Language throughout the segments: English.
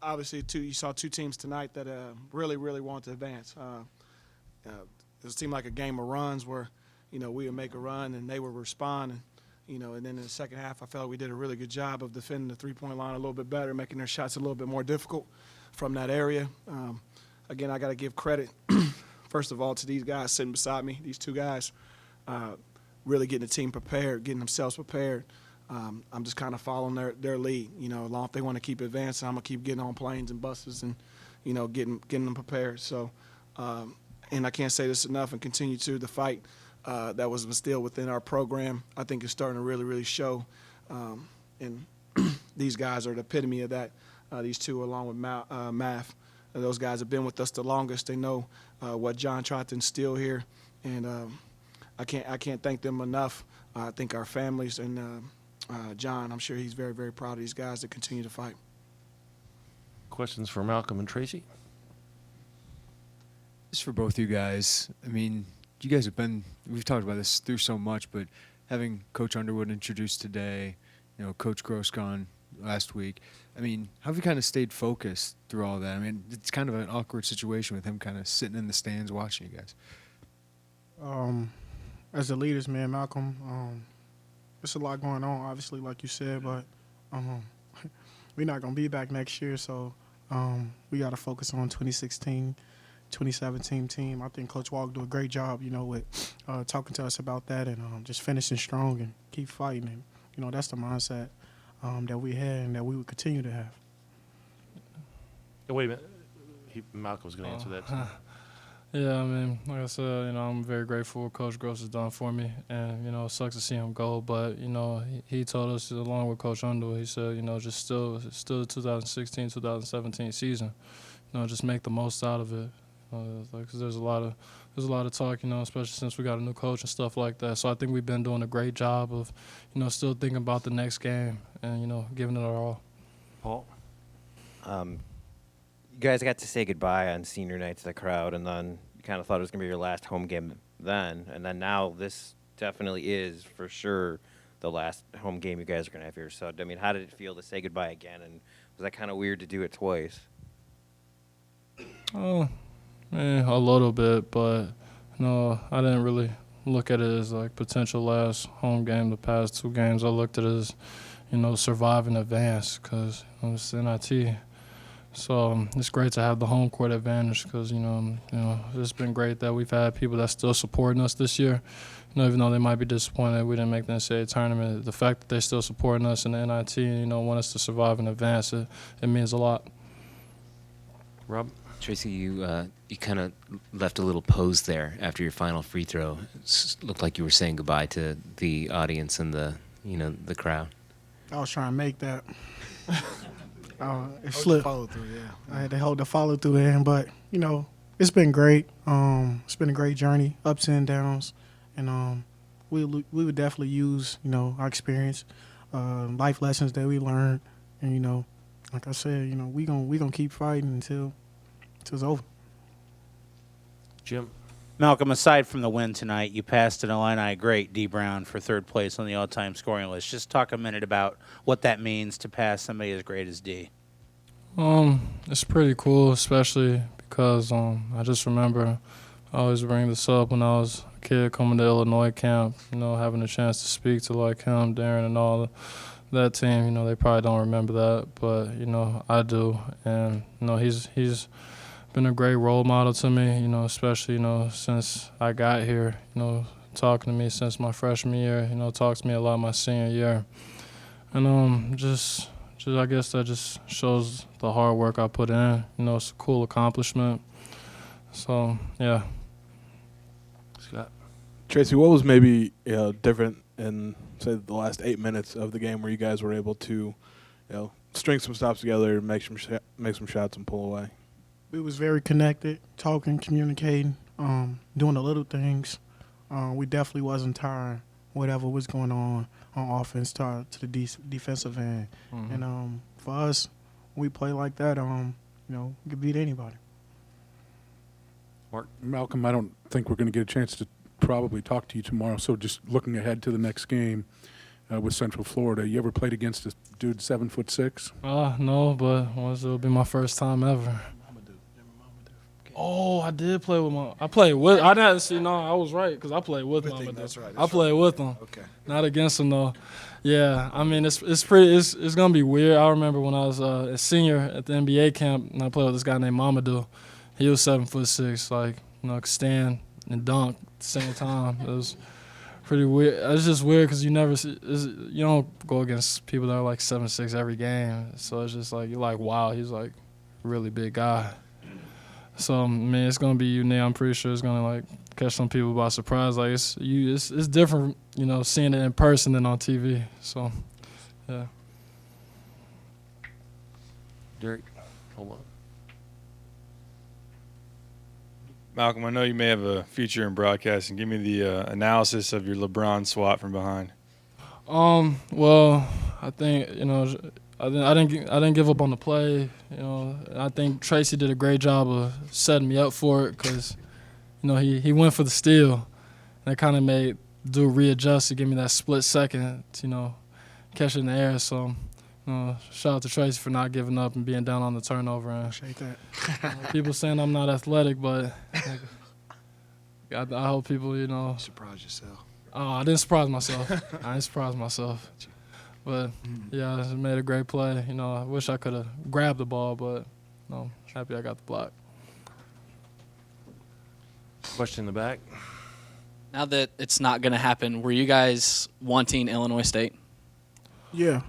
obviously, you saw two teams tonight that really, really want to advance. It seemed like a game of runs where, we would make a run and they would respond. And then in the second half, I felt like we did a really good job of defending the three-point line a little bit better, making their shots a little bit more difficult from that area. Again, I got to give credit, first of all, to these guys sitting beside me, these two guys, really getting the team prepared, getting themselves prepared. I'm just kind of following their lead. If they want to keep advancing, I'm going to keep getting on planes and buses and, getting them prepared. So, and I can't say this enough, and continue to the fight that was instilled within our program, I think is starting to really, really show. And these guys are the epitome of that, these two along with Math. Those guys have been with us the longest. They know what John tried to instill here. And I can't thank them enough. I think our families and John, I'm sure he's very, very proud of these guys that continue to fight. Questions for Malcolm and Tracy? Just for both you guys, I mean, you guys have been, we've talked about this through so much, but having Coach Underwood introduced today, Coach Gross gone last week, I mean, how have you kind of stayed focused through all that? I mean, it's kind of an awkward situation with him kind of sitting in the stands watching you guys. As the leaders, man, Malcolm, there's a lot going on, obviously, like you said, but we're not going to be back next year, so we got to focus on 2016, 2017 team. I think Coach Walker do a great job, with talking to us about that and just finishing strong and keep fighting. And, that's the mindset that we had and that we would continue to have. Wait a minute. Malcolm was going to answer that, too. Yeah, I mean, like I said, I'm very grateful what Coach Gross has done for me. And, it sucks to see him go. But, he told us, along with Coach Underwood, he said, just still the 2016, 2017 season. Just make the most out of it. Because there's a lot of talk, especially since we got a new coach and stuff like that. So I think we've been doing a great job of, still thinking about the next game and, giving it our all. Paul? You guys got to say goodbye on senior night to the crowd, and then you kind of thought it was going to be your last home game then. And then now this definitely is for sure the last home game you guys are going to have here. So, I mean, how did it feel to say goodbye again? And was that kind of weird to do it twice? Oh, a little bit, but no, I didn't really look at it as like potential last home game. The past two games, I looked at it as, survive and advance because it's NIT. So it's great to have the home court advantage because it's been great that we've had people that's still supporting us this year. Even though they might be disappointed we didn't make the NCAA tournament, the fact that they're still supporting us in the NIT, want us to survive and advance, it means a lot. Rob? Tracy, you kind of left a little pose there after your final free throw. It looked like you were saying goodbye to the audience and the crowd. I was trying to make that. It slipped. Follow through, yeah. I had to hold the follow through there, but it's been great. It's been a great journey, ups and downs, and we would definitely use our experience, life lessons that we learned, and like I said, we gonna keep fighting until it's over. Jim? Malcolm, aside from the win tonight, you passed an Illini great, D. Brown, for third place on the all-time scoring list. Just talk a minute about what that means to pass somebody as great as D. It's pretty cool, especially because I just remember I always bring this up when I was a kid coming to Illinois camp, having a chance to speak to like him, Darren, and all that team. They probably don't remember that, but, I do. And, he's been a great role model to me, especially, since I got here, talking to me since my freshman year, talked to me a lot my senior year. And just I guess that just shows the hard work I put in. It's a cool accomplishment. So, yeah. Scott? Tracy, what was maybe different in, say, the last 8 minutes of the game where you guys were able to, string some stops together, make some shots and pull away? We was very connected, talking, communicating, doing the little things. We definitely wasn't tired, whatever was going on offense to the defensive end. Mm-hmm. And for us, we play like that, we could beat anybody. Mark? Malcolm, I don't think we're going to get a chance to probably talk to you tomorrow, so just looking ahead to the next game, with Central Florida. You ever played against a dude 7'6"? No, but it'll be my first time ever. Oh, I did play with I didn't see. No, I was right because I played with Mamadou. That's right. I played with him. Okay. Not against him though. Yeah, I mean it's gonna be weird. I remember when I was a senior at the NBA camp and I played with this guy named Mamadou. He was 7'6", like could stand and dunk at the same time. It was pretty weird. It's just weird because you don't go against people that are like 7'6" every game. So it's just like you're like, wow, he's like a really big guy. So I mean, it's gonna be unique. I'm pretty sure it's gonna like catch some people by surprise. Like it's different, seeing it in person than on TV. So, yeah. Derek, hold on. Malcolm, I know you may have a future in broadcasting. Give me the analysis of your LeBron swat from behind. Well, I think I didn't give up on the play. I think Tracy did a great job of setting me up for it because, he went for the steal. And that kind of made dude readjust to give me that split second, catch it in the air. So, shout out to Tracy for not giving up and being down on the turnover. And, Appreciate that. people saying I'm not athletic, but I hope people, Surprise yourself. Oh, I didn't surprise myself. But, yeah, it made a great play. I wish I could have grabbed the ball, but happy I got the block. Question in the back. Now that it's not going to happen, were you guys wanting Illinois State? Yeah.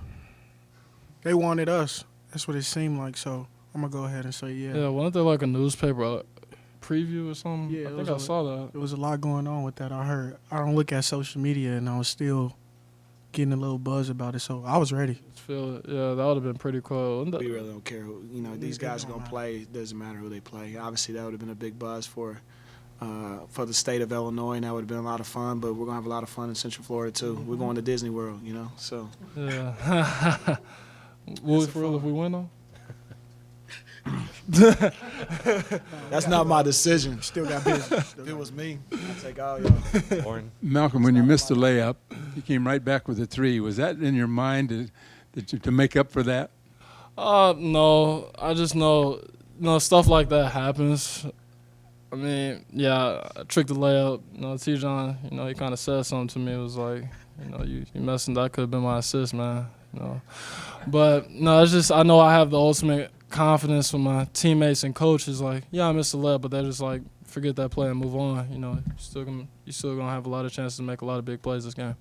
They wanted us. That's what it seemed like, so I'm going to go ahead and say yeah. Yeah, wasn't there like a newspaper preview or something? Yeah, I think I saw that. There was a lot going on with that, I heard. I don't look at social media, and I was still getting a little buzz about it, so I was ready. Yeah, that would have been pretty cool. We really don't care. These guys are going to play. It doesn't matter who they play. Obviously, that would have been a big buzz for the state of Illinois, and that would have been a lot of fun. But we're going to have a lot of fun in Central Florida, too. We're going to Disney World, so. Yeah. Will it for real if we win, though? That's not my decision. Still got business. If it was me, I'd take all y'all. Lauren. Malcolm, when you missed the layup, you came right back with a three. Was that in your mind to make up for that? No. I just know, stuff like that happens. I mean, yeah, I tricked the layup. T-John, he kind of said something to me. It was like, you messing. That could have been my assist, man. But no, it's just I know I have the ultimate confidence with my teammates and coaches. Like, yeah, I missed the layup, but they're just like, forget that play and move on. You're still gonna have a lot of chances to make a lot of big plays this game.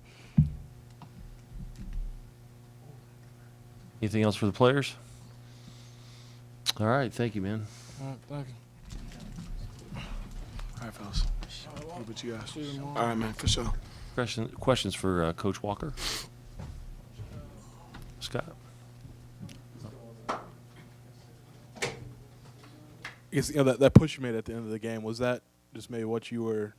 Anything else for the players? All right, thank you, man. All right, thank you. All right, fellas. What you guys? All right, man, for sure. Questions for Coach Walker? Scott? I guess that push you made at the end of the game, was that just maybe what you were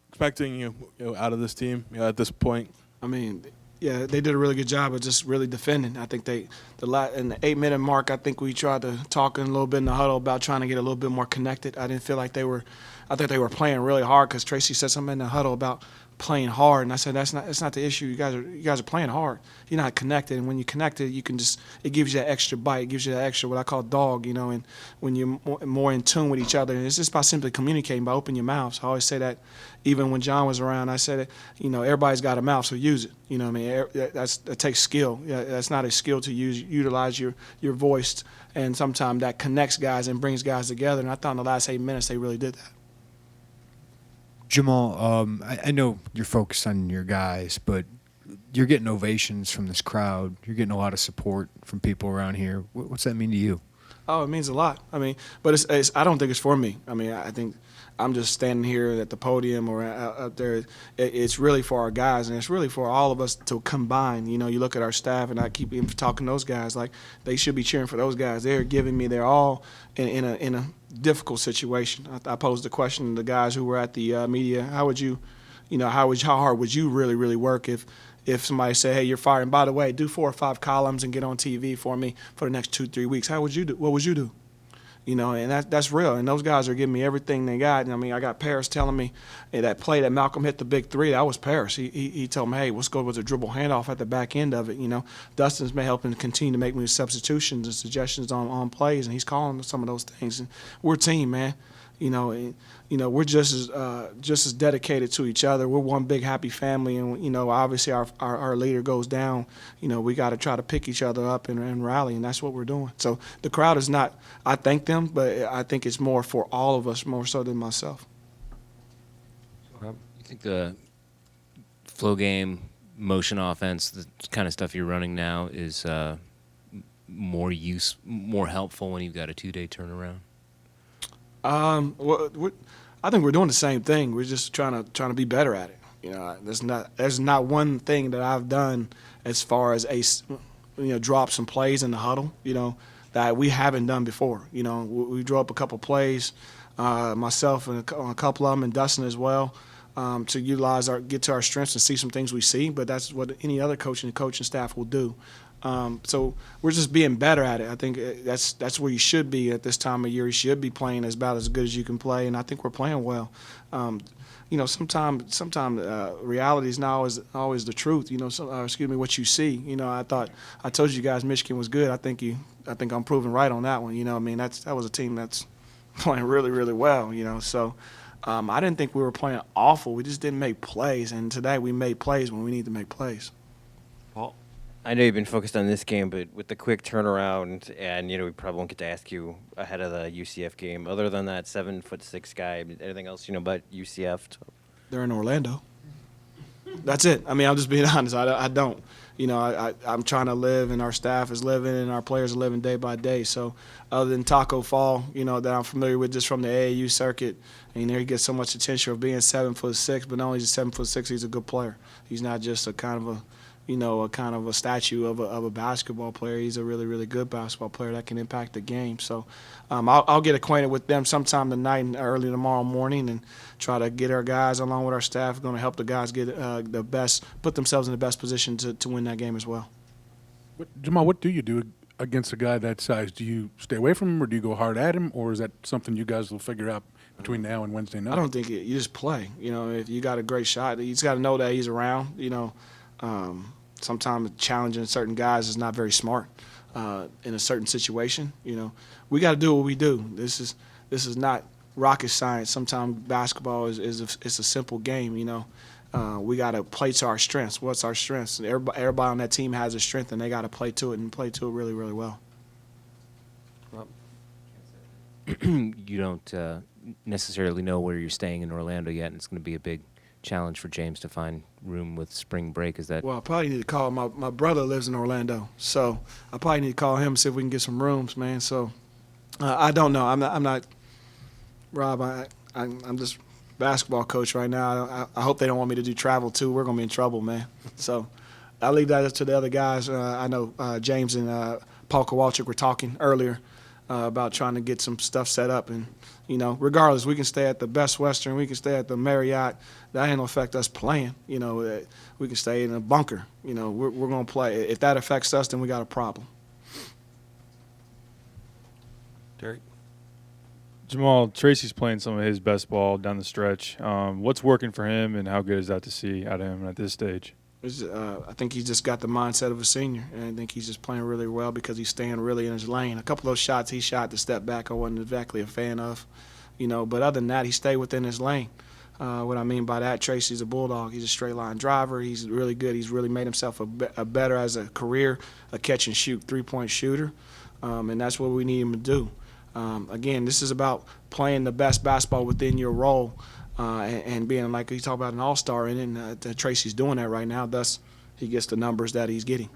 expecting out of this team at this point? I mean, yeah, they did a really good job of just really defending. I think in the 8-minute mark, I think we tried to talk a little bit in the huddle about trying to get a little bit more connected. I didn't feel like I think they were playing really hard because Tracy said something in the huddle about playing hard, and I said that's not the issue. You guys are playing hard. You're not connected, and when you connected, you can it gives you that extra bite. It gives you that extra what I call dog, and when you're more in tune with each other, and it's just by simply communicating, by opening your mouths. I always say that. Even when John was around, I said it. Everybody's got a mouth, so use it. You know what I mean? That takes skill. Yeah, that's not a skill to utilize your voice, and sometimes that connects guys and brings guys together. And I thought in the last 8 minutes they really did that. Jamal, I know you're focused on your guys, but you're getting ovations from this crowd. You're getting a lot of support from people around here. What's that mean to you? Oh, it means a lot. I mean, but I don't think it's for me. I mean, I think I'm just standing here at the podium or out there. It's really for our guys, and it's really for all of us to combine. You look at our staff, and I keep even talking to those guys like they should be cheering for those guys. They're giving me their all in a difficult situation. I posed the question to the guys who were at the media: how hard would you really, really work if somebody said, hey, you're fired, and by the way, do 4 or 5 columns and get on TV for me for the next 2-3 weeks? How would you do? What would you do? and that's real. And those guys are giving me everything they got. And I mean, I got Paris telling me that play that Malcolm hit the big three. That was Paris. He told me, hey, let's go with a dribble handoff at the back end of it. Dustin's been helping continue to make me substitutions and suggestions on plays, and he's calling some of those things. And we're a team, man. We're just as dedicated to each other. We're one big happy family, and obviously our leader goes down. We got to try to pick each other up and rally, and that's what we're doing. So the crowd is not. I thank them, but I think it's more for all of us, more so than myself. You think the flow game, motion offense, the kind of stuff you're running now is more helpful when you've got a 2-day turnaround? I think we're doing the same thing. We're just trying to be better at it. There's not one thing that I've done as far as drop some plays in the huddle, that we haven't done before. We drew up a couple plays, myself and a couple of them, and Dustin as well, to get to our strengths and see some things we see. But that's what any other coaching staff will do. So we're just being better at it. I think that's where you should be at this time of year. You should be playing about as good as you can play, and I think we're playing well. Sometimes reality is not always the truth. What you see. I told you guys Michigan was good. I think I'm proving right on that one. That was a team that's playing really, really well. So I didn't think we were playing awful. We just didn't make plays, and today we made plays when we need to make plays. Paul? I know you've been focused on this game, but with the quick turnaround, and we probably won't get to ask you ahead of the UCF game. Other than that 7'6" guy, anything else but UCF? They're in Orlando. That's it. I'm just being honest. I don't. I'm trying to live, and our staff is living, and our players are living day by day. So, other than Taco Fall, that I'm familiar with just from the AAU circuit, and he gets so much attention for being 7'6", but not only is he 7'6", he's a good player. He's not just a kind of a statue of a basketball player. He's a really, really good basketball player that can impact the game. So I'll get acquainted with them sometime tonight and early tomorrow morning and try to get our guys along with our staff. Going to help the guys get put themselves in the best position to win that game as well. Jamal, what do you do against a guy that size? Do you stay away from him, or do you go hard at him, or is that something you guys will figure out between now and Wednesday night? I don't think you just play. If you got a great shot, you just got to know that he's around. Sometimes challenging certain guys is not very smart in a certain situation. We got to do what we do. This is not rocket science. Sometimes basketball is a simple game. We got to play to our strengths. What's our strengths? And everybody on that team has a strength, and they got to play to it and play to it really, really well. You don't necessarily know where you're staying in Orlando yet, and it's going to be a big challenge for James to find room with spring break. Is that? Well, I probably need to call my brother lives in Orlando, so I probably need to call him and see if we can get some rooms, man. So I don't know. I'm not Rob. I'm just basketball coach right now. I hope they don't want me to do travel too. We're gonna be in trouble, man. So I'll leave that to the other guys. I know James and Paul Kowalczyk were talking earlier about trying to get some stuff set up, and regardless, we can stay at the Best Western, we can stay at the Marriott. That ain't gonna affect us playing. We can stay in a bunker. We're gonna play. If that affects us, then we got a problem. Derek? Jamal, Tracy's playing some of his best ball down the stretch. What's working for him, and how good is that to see out of him at this stage? I think he's just got the mindset of a senior, and I think he's just playing really well because he's staying really in his lane. A couple of those shots he shot to step back I wasn't exactly a fan of, but other than that, he stayed within his lane. What I mean by that, Tracy's a bulldog. He's a straight line driver. He's really good. He's really made himself a better as a career, a catch and shoot 3-point shooter, and that's what we need him to do. Again, this is about playing the best basketball within your role. And being, like you talk about, an all-star in it, and Tracy's doing that right now. Thus, he gets the numbers that he's getting.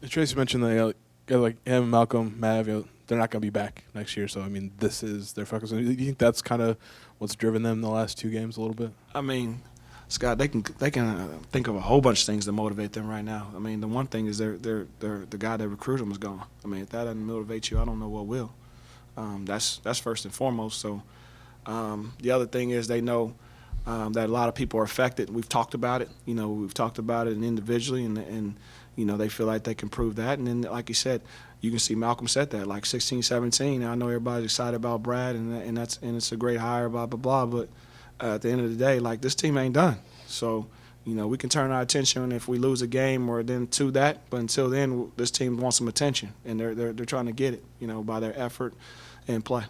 Tracy mentioned that like him, Malcolm, Mav, they're not going to be back next year. So this is their focus. Do you think that's kind of what's driven them the last two games a little bit? Scott, they can think of a whole bunch of things that motivate them right now. The one thing is the guy that recruited them is gone. If that doesn't motivate you, I don't know what will. That's first and foremost. So the other thing is they know that a lot of people are affected. We've talked about it. We've talked about it individually, and they feel like they can prove that. And then, like you said, you can see Malcolm said that, like 16, 17. I know everybody's excited about Brad, and it's a great hire, blah, blah, blah. But at the end of the day, like, this team ain't done. So, we can turn our attention if we lose a game or then to that. But until then, this team wants some attention, and they're trying to get it, by their effort and play.